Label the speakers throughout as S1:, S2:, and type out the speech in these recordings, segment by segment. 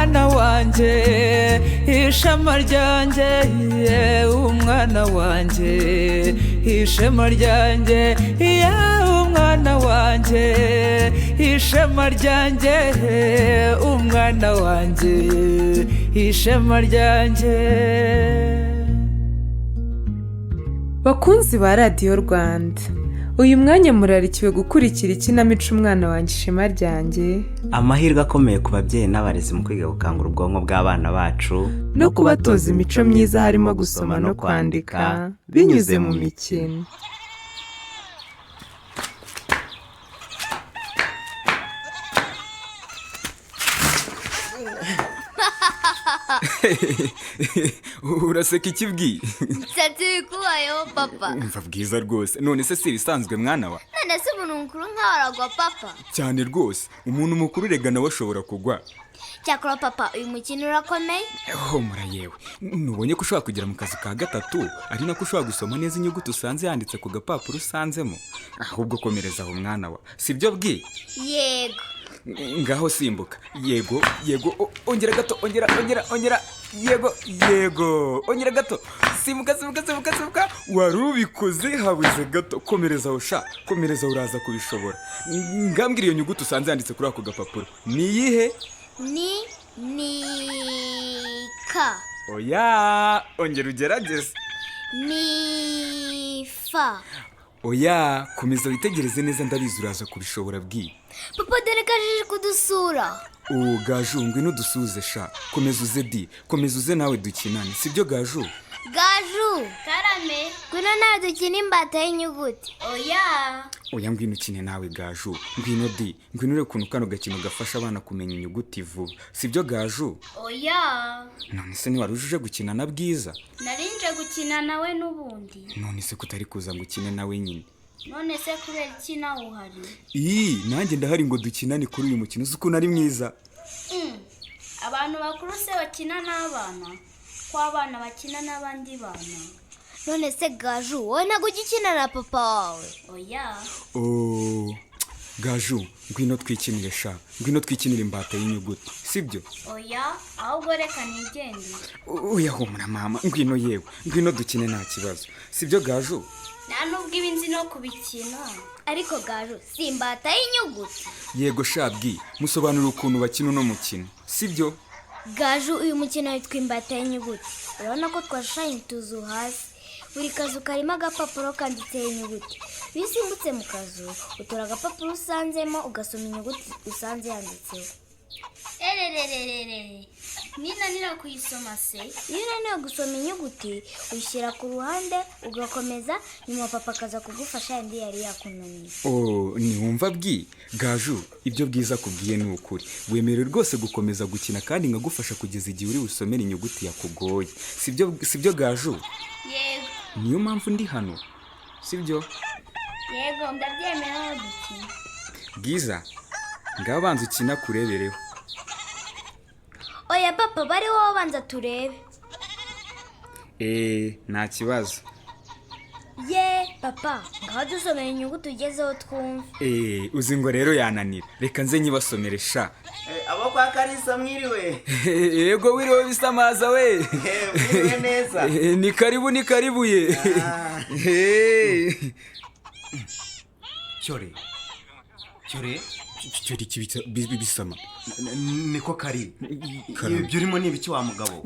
S1: umwana wanjye ishema ryanjye umwana wanjye ishema ryanjye umwana wanjye ishema ryanjye umwana wanjye ishema ryanjye.
S2: Bakunzi ba Radiyo Rwanda, uyu mwanya murarikiwe gukurikira ikinamico umwana wanjye ishema ryanjye,
S3: amahirwe akomeye ku babyeyi n'abarezi mu kwiga gukangura ubwonko bw'abana bacu
S2: no kubatoza imico myiza harimo gusoma no kwandika binyuze mu mikino.
S4: Uraseka iki bwi?
S5: Nsatse kubayeho papa.
S4: Umva bwiza rwose. None se si bisanzwe mwana wa?
S5: None se umuntu mukuru nkawaragwa papa?
S4: Cyane rwose. Umuntu mukuru rega nawe ashobora kugwa.
S5: Cyakora papa uyu mukino urakomeye.
S4: Mura yewe. Nubonye ko ushobora kugera mu kazi ka gatatu ari nako ushobora gusoma neza inyuguti usanze yanditse ku gapapuro usanzemo. Ahubwo komereza aho mwana wa. Sibyo bwi?
S5: Yego.
S4: Ngaho simbuka. Yego, ongera gato, ongera. Yego, ongera gato. Simbuka. Warubikoze habuze gato. Komereza aho sha. Komereza uraza kubishobora. Ngambwira iyo nyuguti usanze yanditse kuri ako gapapuro. Ni yihe?
S5: Ni ka.
S4: Oya, ongera ugerageze.
S5: Ni fa.
S4: Oya, komeza witegereze neza ndabizi uraza kubishobora bwi.
S5: Papa dore kajije kudusura.
S4: Gaju ngwino dusuze sha. Komeza uze di. Komeza uze nawe dukinane. Sibyo Gaju?
S5: Gaju. Karame. Ngwino nawe dukina imbata y'inyuguti.
S4: Oya ngwino ukine nawe Gaju. Ngwino di. Ngwino ure kuntu kano gakino gafasha abana kumenya inyuguti vuba. Sibyo Gaju?
S5: Oya.
S4: None se ntiwarujuje gukina na Bwiza?
S5: Narinje gukina nawe n'ubundi.
S4: None se kutari kuza ngo ukine nawe nyine?
S5: None se kubera iki nawe uhari?
S4: Nanjye ndahari ngo dukinane kuri uyu mukino uzi ukuntu ari mwiza.
S5: Abantu bakuru se bakina n'abana? Ko abana bakina n'abandi bana? None se Gaju wowe ntabwo ugikina na papa wawe? Oya.
S4: Gaju ngwino twikinire sha. Ngwino twikinire imbata y'inyuguti. Sibyo?
S5: Oya, ahubwo reka nigende.
S4: Oya humura mama. Ngwino yewe. Ngwino dukine nta kibazo. Sibyo Gaju?
S5: Nta nubwo ibinzi no kubikina. Ariko Gaju si imbata y'inyuguti.
S4: Yego sha bwi. Musobanura ukuntu bakina uno mukino. Sibyo?
S5: Gaju uyu mukino witwa imbata y'inyuguti. Urabona ko twashushanya utuzu hasi. Buri kazu karimo agapapuro kanditseho inyuguti. Iyo usimbutse mu kazu utora agapapuro usanzemo ugasoma inyuguti usanze yanditseho. Ninanira kuyisoma se? Iyo unaniwe gusoma inyuguti uyishyira ku ruhande ugakomeza nyuma papa akaza kugufasha yandi yari yakunaniye.
S4: Ntiwumva bwi? Gaju ibyo Bwiza akubwiye ni ukuri. Wemerewe rwose gukomeza gukina kandi nkagufasha kugeza igihe uri busomere inyuguti yakugoye. Sibyo Gaju?
S5: Yego.
S4: Niyo mpamvu ndi hano. Sibyo?
S5: Yego ndabyemera dukina.
S4: Bwiza ngaho banza ukina kurebereho.
S5: Oya papa bari wowe banza turebe.
S4: Nta kibazo.
S5: Papa ngaho dusomera inyuguti ugezeho twumva.
S4: Uzi ngo rero yananira. Reka nze nyibasomere sha.
S3: Abo kwa Karisa mwiriwe.
S4: Yego wiriwe bisamaza we.
S3: Mwiriwe neza.
S4: Ni karibu ye.
S3: Cyore
S4: kibitsa bisama.
S3: Niko kari. Ibyo urimo ni ibiki wa mugabo?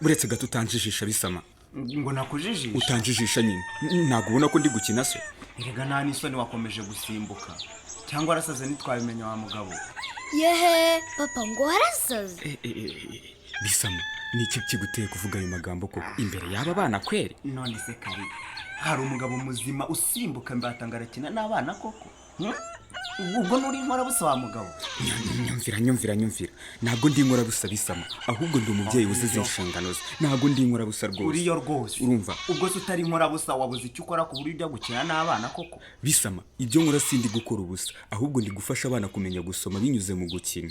S4: Buretse gato utanjijisha bisama.
S3: Ngo nakujijisha.
S4: Utanjijisha nyine. Ntabwo ubona ko ndi gukina se.
S3: Erega nta n'isoni wakomeje gusimbuka. Cyangwa arasaze ntitwabimenya wa mugabo.
S5: Yehe papa ngo harasaze.
S4: Bisama ni iki kiguteye kuvuga ayo magambo koko imbere y'aba bana kweri?
S3: None se kari. Hari umugabo muzima usimbuka mbatanga arakina n'abana koko. Ubwo nuri nkora busa wa mugabo.
S4: Nyumvira. Ntabwo ndi nkora busa bisama. Ahubwo ndi umubyeyi uzize inshingano ze. Ntabwo ndi nkora busa rwose.
S3: Uriyo rwose.
S4: Urumva?
S3: Ubwo se utari nkora busa wabuze icyo ukora ku buryo ujya gukina n'abana koko.
S4: Bisama ibyo nkora sindi gukora ubusa. Ahubwo ndi gufasha abana kumenya gusoma binyuze mu gukina.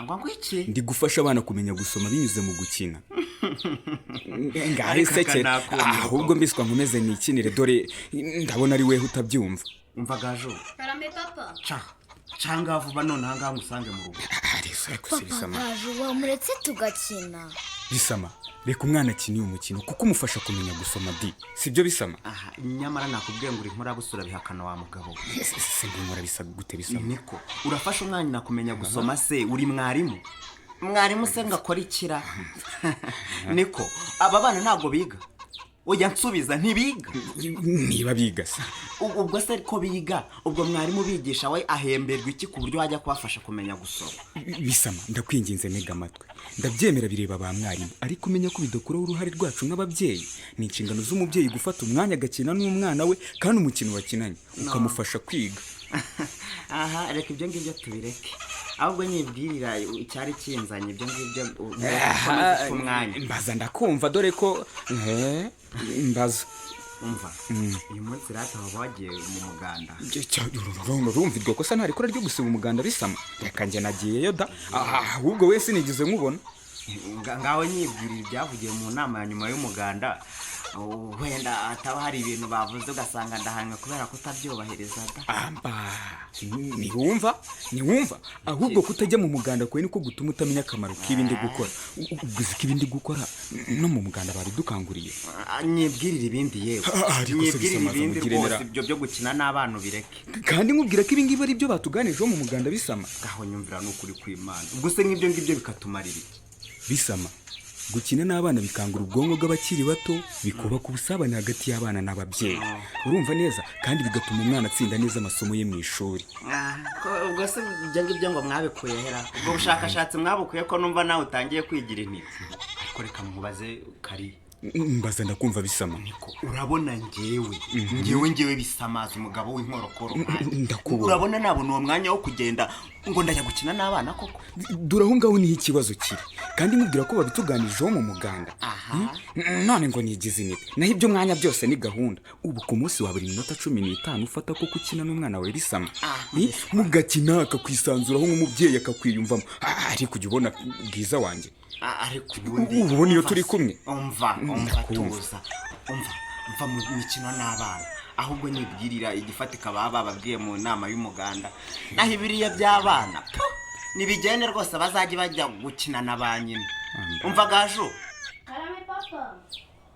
S3: Ngo iki?
S4: Ndi gufasha abana kumenya gusoma binyuze mu gukina. Ngari seke. Ahubwo mbiswa nkomeze nikinire dore ndabona ari wewe utabyumva.
S3: Umva Gaju.
S5: Karame papa.
S3: Cyanga vuba none hanga ngusange mu rugo.
S5: papa gaju wamuretse tugakina.
S4: Bisama reka umwana akiniye umukino kuko umufasha kumenya gusoma di sibyo Bisama?
S3: aha nyamara nakubwiye ngo uri nkorabusura bihakana wa mugabo.
S4: Sindi nkora bisa gute Bisama?
S3: niko urafasha umwana kumenya gusoma se uri mwarimu se ngakora ikira niko aba bana ntago biga ujya nsubiza ntibiga
S4: niba biga se
S3: ubwo se ko biga ubwo mwarimu bigisha we ahemberwa iki ku buryo wajya kubafasha kumenya gusoma?
S4: Bisama ndakwinginze ntega amatwi ndabyemera bireba ba mwarimu ariko umenya ko bidakuraho uruhare rwacu nk'ababyeyi. Ni inshingano z'umubyeyi gufata umwanya agakina n'umwana we kandi umukino wakinanye ukamufasha kwiga.
S3: aha reka ibyo ngibyo tubireke ahubwo nyibwirira icyari kinzanye ibyo ngibyo umwanya
S4: mbaza ndakumva dore ko mbaza
S3: umva uyu munsi rata waba wagiye mu muganda?
S4: urumva kosa ntarikora ryo gusiba umuganda Bisama? Reka njye nagiyeyo da ahubwo we sinigeze nkubona.
S3: ngaho nyibwirira ibyavugiye mu nama ya nyuma y'umuganda wenda ataba hari ibintu bavuze ugasanga ndahanga kubera kutabyubahiriza da.
S4: Niwumva ahubwo kutajya mu muganda kwe niko gutuma utamenya akamaro k'ibindi gukora. Uguze k'ibindi gukora no mu muganda bari dukanguriye.
S3: Nyibwirira ibindi yewe nyibwirira ibindi rwose ibyo byo gukina n'abana bireke.
S4: Kandi nkubwira ko ibingibi ari byo batuganijeho mu muganda Bisama.
S3: Gaho nyumvira n'ukuri kw'Imana ubwo se nk'ibyo ngibyo bikatumarira iki?
S4: Bisama gukina n'abana bikangura ubwonko bw'abakiri bato bikubaka ubusabane hagati y'abana n'ababyeyi. Urumva neza kandi bigatuma umwana atsinda neza amasomo ye mu ishuri.
S3: ubwo se ibyo ngibyo ngo mwabikuye hera ubwo bushakashatsi mwabukuye ko numva nawe utangiye kwigira intiti. ariko reka mubaze Kari
S4: mbaza ndakumva Bisama.
S3: urabona ngewe Bisamaza umugabo w'inkorokoro
S4: ndakubona
S3: urabona nabona uwo mwanya wo kugenda ngo ndajya gukina n'abana koko?
S4: duraho ngaho niho ikibazo kiri kandi mubwira ko babituganijeho mu muganda. None ngo nigize intiti naho ibyo mwanya byose ni gahunda. Ubu ku munsi wa buri minota 15 ufata ko gukina n'umwana we Bisama mugakina akakwisanzuraho nk'umubyeyi akakwiyumvamo. Ariko ujya ubona bwiza wanjye
S3: ariko ubundi
S4: ubona iyo turi kumwe
S3: umva tuza umva mu mikino n'abana ahubwo nyibwirira igifatika baba bababwiye mu nama y'umuganda naho ibiriya by'abana nibigende rwose bazajye bajya gukina na ba nyina. umva Gaju
S5: Karame papa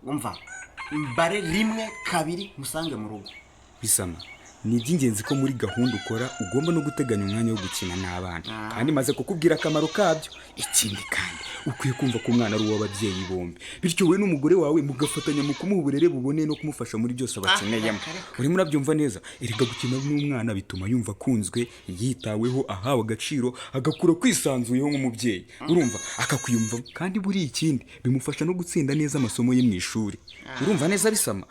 S3: umva mbare 1 2 musange mu rugo.
S4: Bisama ni iby'ingenzi ko muri gahunda ukora ugomba no guteganya umwanya wo gukina n'abana kandi maze kukubwira akamaro kabyo. Ikindi kandi ukwiye kumva ko umwana ari uw'ababyeyi bombi bityo we n'umugore wawe mugafatanya mu kumuha uburere buboneye no kumufasha muri byose abakeneyemo. Urimo urabyumva neza? Erega gukina n'umwana bituma yumva akunzwe yitaweho ahawe agaciro agakura kwisanzuyeho nk'umubyeyi. Urumva akakwiyumva kandi buri ikindi bimufasha no gutsinda neza amasomo ye mu ishuri. Urumva neza Bisama?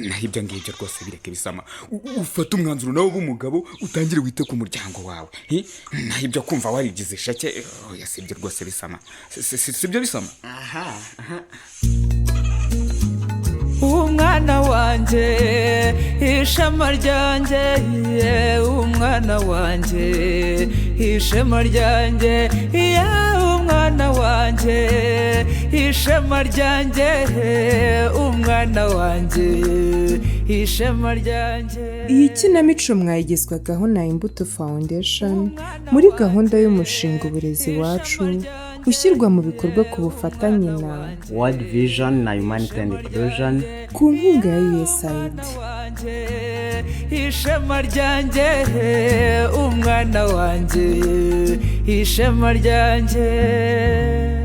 S4: naho ibyo ngibyo rwose bireke Bisama ufata umwanzuro nawe w'umugabo utangire wite ku muryango wawe. naho ibyo kumva warigize shake yasibye rwose Bisama sibyo Bisama?
S1: umwana wanjye ishema ryanjye umwana wanjye ishema ryanjye umwana wanjye ishema ryanjye umwana wanjye ishema ryanjye.
S2: Iyi kinamico mwayigezwagaho na Imbuto Foundation muri gahunda y'umushinga uburezi wacu ushyirwa mu bikorwa ku bufatanye na
S3: World Vision na Humanity and Inclusion
S2: ku nkunga ya USAID.
S1: ishema ryanjye umwana wanjye ishema ryanjye.